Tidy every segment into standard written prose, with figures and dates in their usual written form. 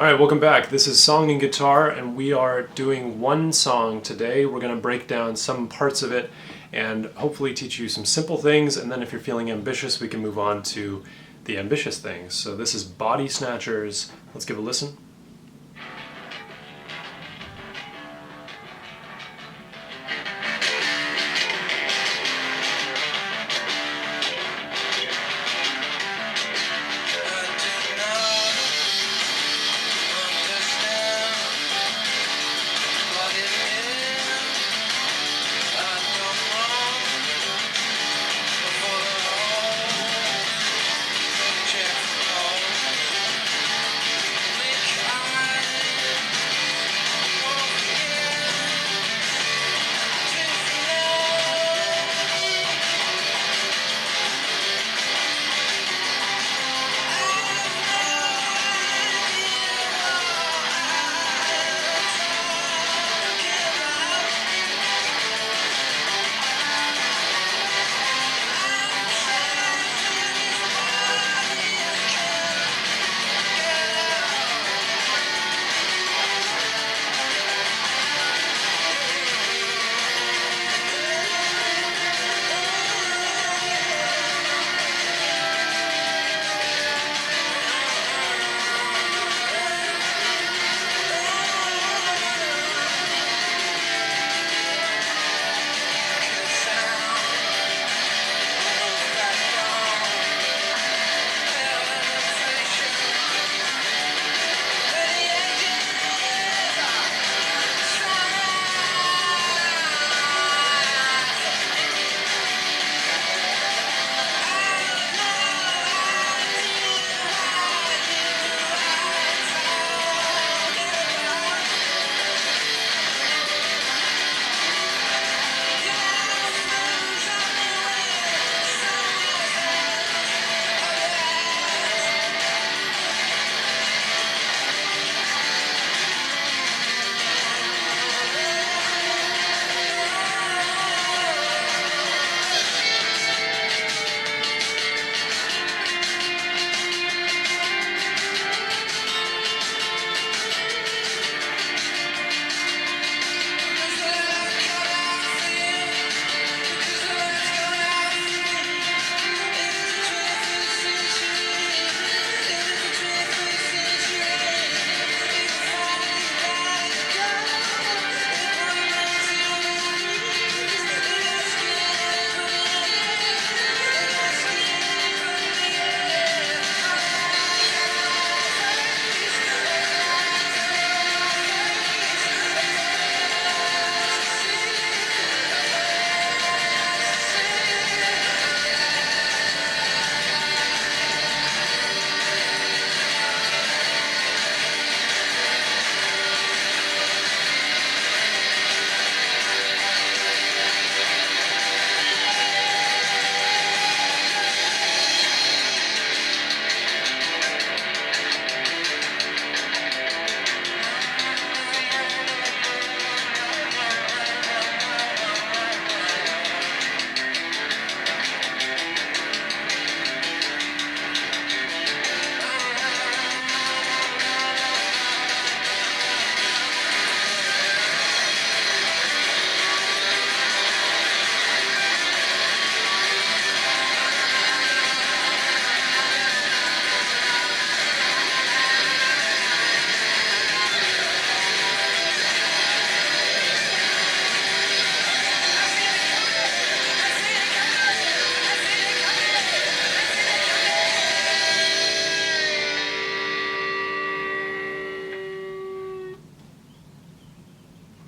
Alright, welcome back. This is Song and Guitar, and we are doing one song today. We're going to break down some parts of it and hopefully teach you some simple things, and then if you're feeling ambitious, we can move on to the ambitious things. So this is Body Snatchers. Let's give a listen.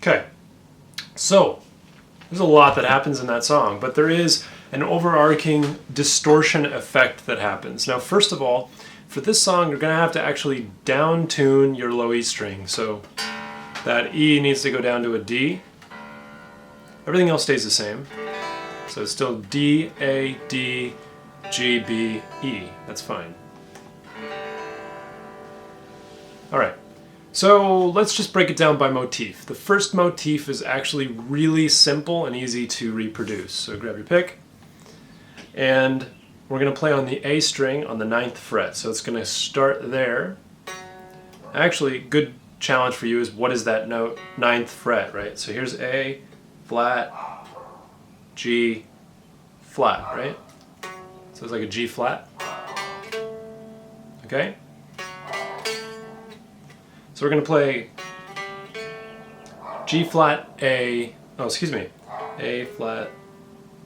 Okay, so there's a lot that happens in that song, but there is an overarching distortion effect that happens. Now, first of all, for this song, you're going to have to actually down tune your low E string. So that E needs to go down to a D. Everything else stays the same. So it's still D, A, D, G, B, E. That's fine. All right. So let's just break it down by motif. The first motif is actually really simple and easy to reproduce. So grab your pick, and we're going to play on the A string on the 9th fret. So it's going to start there, Actually, good challenge for you is what is that note? 9th fret, right? So here's A, flat, G, flat, right? So it's like a G flat. Okay? So we're going to play G flat, A, oh, excuse me, A flat,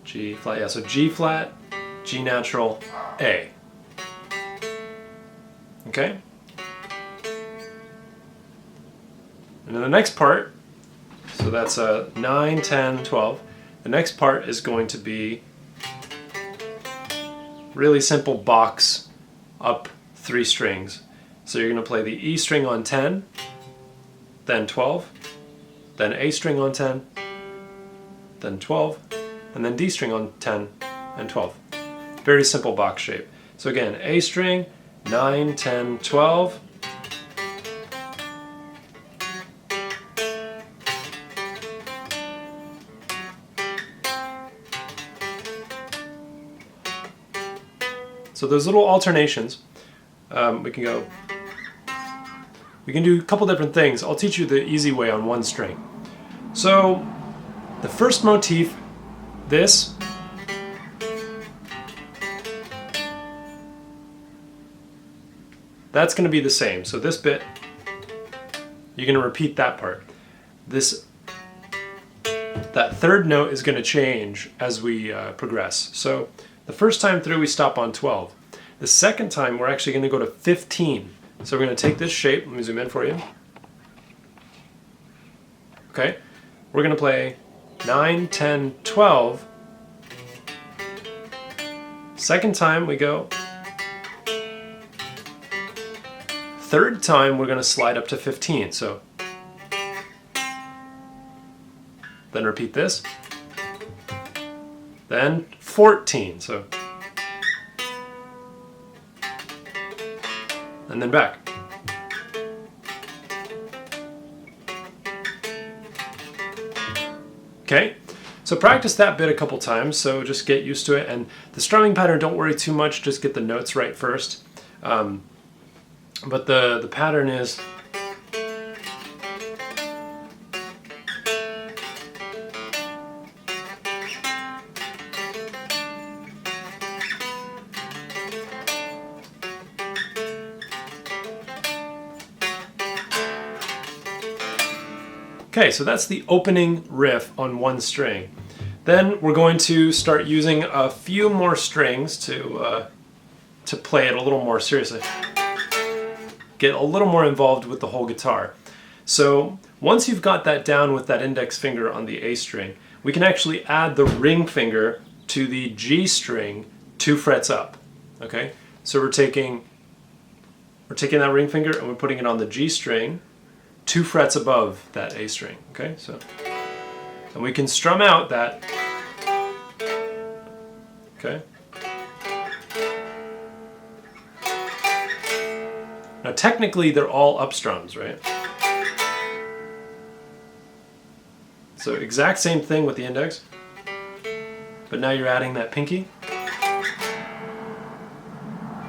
G flat, yeah, so G flat, G natural, A. Okay? And then the next part, so that's 9, 10, 12. The next part is going to be really simple box up 3 strings. So you're going to play the E string on 10, then 12, then A string on 10, then 12, and then D string on 10 and 12. Very simple box shape. So again, A string, 9, 10, 12. So those little alternations, we can do a couple different things. I'll teach you the easy way on one string. So the first motif, this, that's going to be the same. So this bit, you're going to repeat that part. That third note is going to change as we progress. So the first time through we stop on 12. The second time we're actually going to go to 15. So we're going to take this shape, let me zoom in for you. Okay, we're going to play 9, 10, 12. Second time we go. Third time we're going to slide up to 15. So then repeat this. Then 14. So and then back. Okay, so practice that bit a couple times, so just get used to it. And the strumming pattern, don't worry too much, just get the notes right first. But the pattern is okay, so that's the opening riff on one string. Then we're going to start using a few more strings to play it a little more seriously. Get a little more involved with the whole guitar. So once you've got that down with that index finger on the A string, we can actually add the ring finger to the G string 2 frets up. Okay, so we're taking that ring finger and we're putting it on the G string 2 frets above that A string. Okay, so and we can strum out that. Okay. Now technically they're all up strums, right? So exact same thing with the index, but now you're adding that pinky,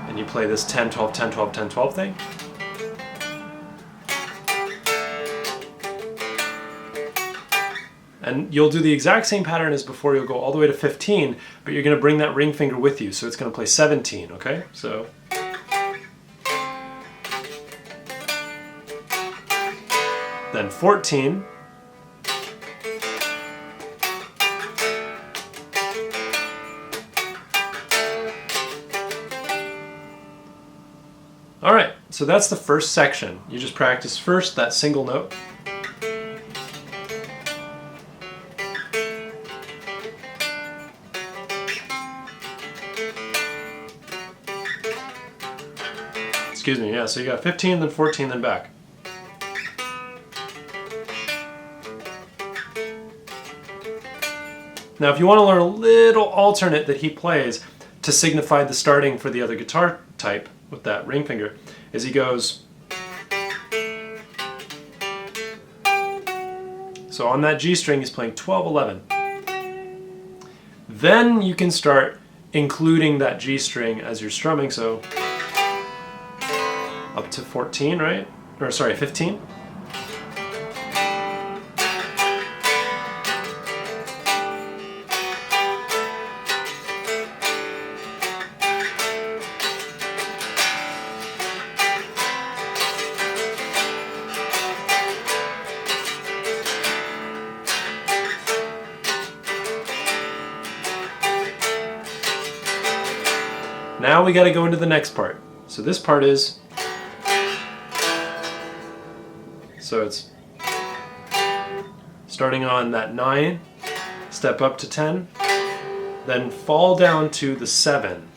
and you play this 10, 12, 10, 12, 10, 12 thing. And you'll do the exact same pattern as before. You'll go all the way to 15, but you're going to bring that ring finger with you, so it's going to play 17, okay? So then 14, all right, so that's the first section. You just practice first that single note. Excuse me, yeah, so you got 15, then 14, then back. Now if you want to learn a little alternate that he plays to signify the starting for the other guitar type with that ring finger, is he goes, so on that G string he's playing 12, 11. Then you can start including that G string as you're strumming, so up to 14, right? or sorry, 15. Now we got to go into the next part. So this part is, so it's starting on that 9, step up to 10, then fall down to the 7.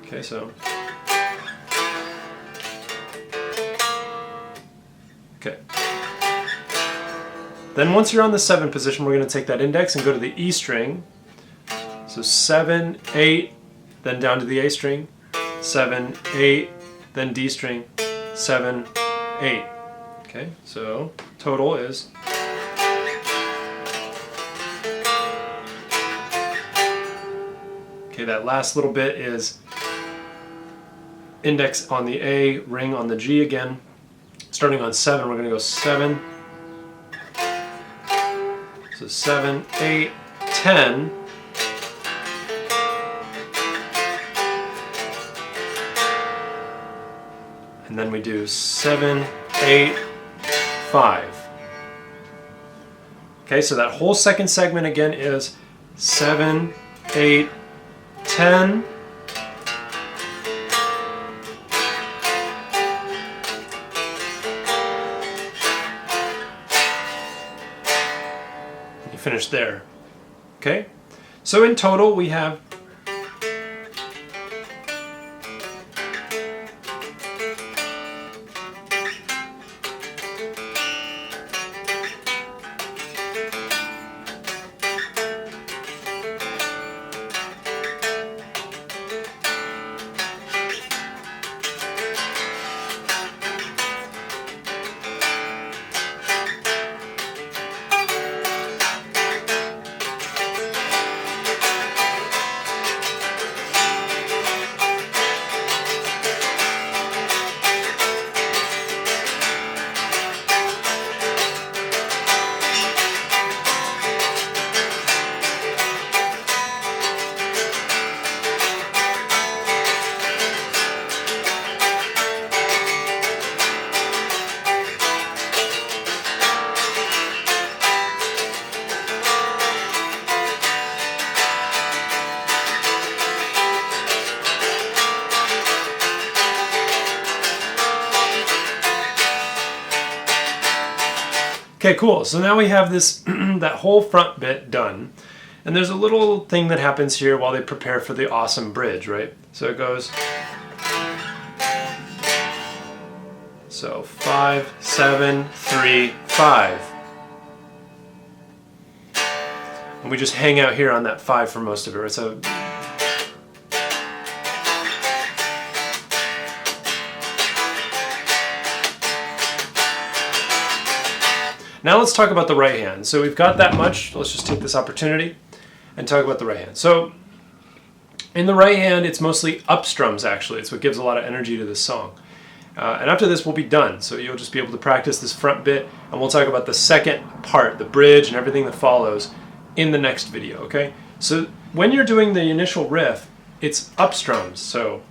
Okay, so. Okay. Then once you're on the 7 position, we're going to take that index and go to the E string. So 7, 8, then down to the A string, 7, 8, then D string, 7, 8. Okay, so total is. Okay, that last little bit is index on the A, ring on the G again. Starting on 7, we're going to go 7. So 7, 8, 10. And then we do 7, 8, 5. Okay, so that whole second segment again is 7, 8, 10. You finish there. Okay? So in total we have okay, cool. So now we have this that whole front bit done. And there's a little thing that happens here while they prepare for the awesome bridge, right? So it goes. So 5, 7, 3, 5. And we just hang out here on that 5 for most of it, right? So now let's talk about the right hand. So we've got that much. Let's just take this opportunity and talk about the right hand. So in the right hand, it's mostly up strums, actually. It's what gives a lot of energy to this song. And after this, we'll be done. So you'll just be able to practice this front bit, and we'll talk about the second part, the bridge and everything that follows, in the next video, okay? So when you're doing the initial riff, it's up strums. So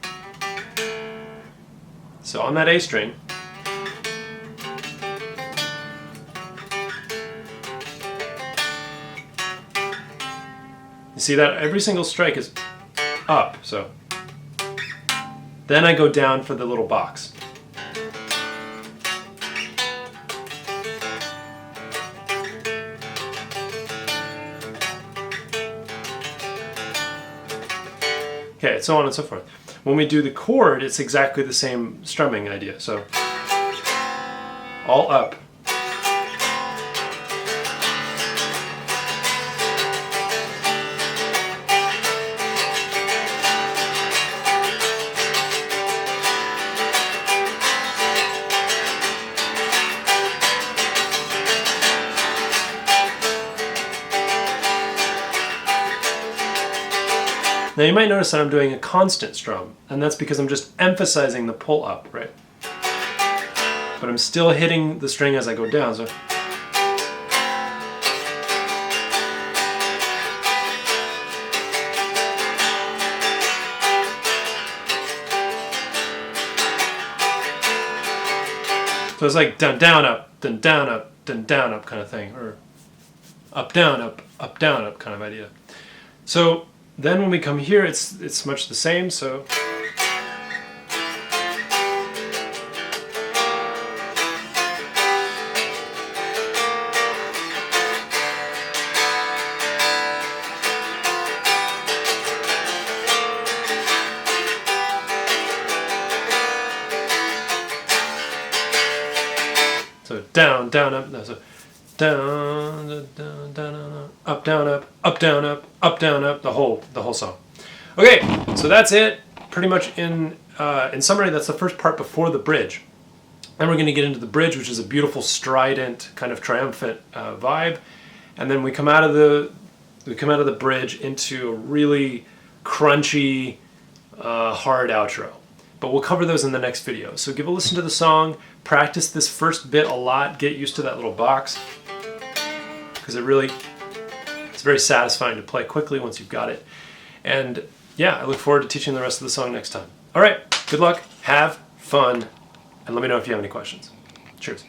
on that A string, you see that every single strike is up, so. Then I go down for the little box. Okay, so on and so forth. When we do the chord, it's exactly the same strumming idea, so. All up. Now you might notice that I'm doing a constant strum, and that's because I'm just emphasizing the pull up, right? but I'm still hitting the string as I go down. So it's like down, down, up, then down, up, then down, up kind of thing, or up, down, up, down, up kind of idea. So then when we come here, it's much the same. So down, down, up, no, so down, down, down, up, down, up, down, up, down, up, the whole song. Okay, so that's it. Pretty much in summary, that's the first part before the bridge. Then we're going to get into the bridge, which is a beautiful strident kind of triumphant vibe, and then we come out of the bridge into a really crunchy, hard outro. But we'll cover those in the next video. So give a listen to the song, practice this first bit a lot, get used to that little box, because it's very satisfying to play quickly once you've got it. And yeah, I look forward to teaching the rest of the song next time. All right, good luck, have fun, and let me know if you have any questions. Cheers.